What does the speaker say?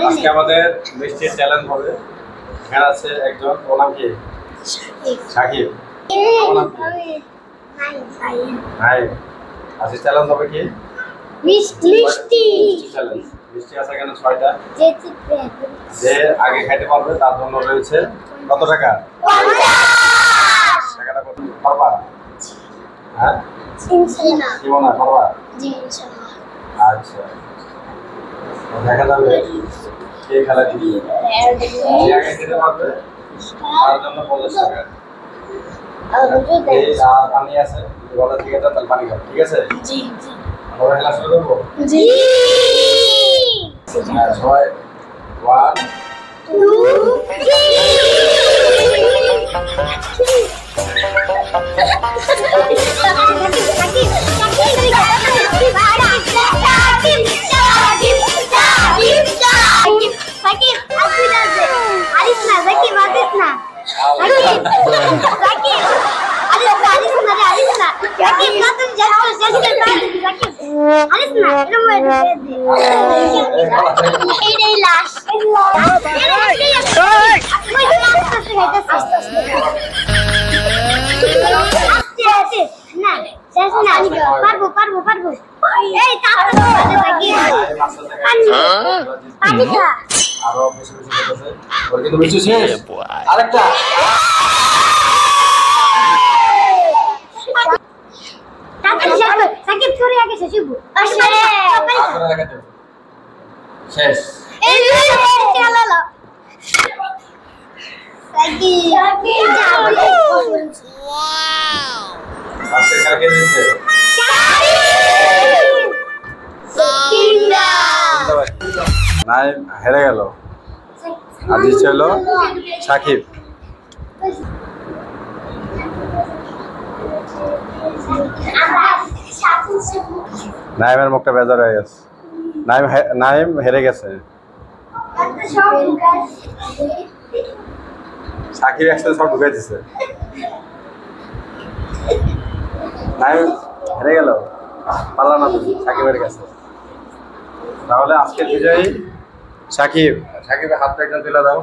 আজকে আমাদের মিষ্টির চ্যালেঞ্জ হবে। এখানে আছে একজন, ওর নাম কি? সাকিব। ওর নাম কি? হাই। আজকে চ্যালেঞ্জ হবে কি? মিষ্টি চ্যালেঞ্জ। মিষ্টি আছে এখানে 6টা। যে আগে খাইতে পারবে তার জন্য রয়েছে কত টাকা? 50 টাকাটা কত পারবা? হ্যাঁ ইনশাআল্লাহ। কি মনে হয় পারবা? জি ইনশাআল্লাহ। আচ্ছা, দেখা যাবে কে খেলা জিতবে। যে আগে খেতে পারবে তার জন্য 50 টাকা। এই পানি আছে, গলা থেকে তাল পানি খাও, ঠিক আছে? জি জি। আমরা খেলা শুরু করবো। জি। সবাই 1 2 পারবো এই পানি খা আরো বেশি বেশি করতেছে ওর কিন্তু বেশি শেষ আরেকটা সাকিব ছড়ে আগে শেষ হইব শেষ এই চালালো সাকিব ওয়াও আজকে খেলা কে জিতছে নাইম হেরে গেল আর জিতছে হলো সাকিব নাইমের মুখটা বেজার হয়ে গেছে নাইম হেরে গেছে সাকিব একসাথে সব ঢুকে দিছে নাইম হেরে গেল পারলাম না তুমি সাকিবের কাছে তাহলে আজকে বিজয়ী সাকিবের হাতটা একজন তুলে দাও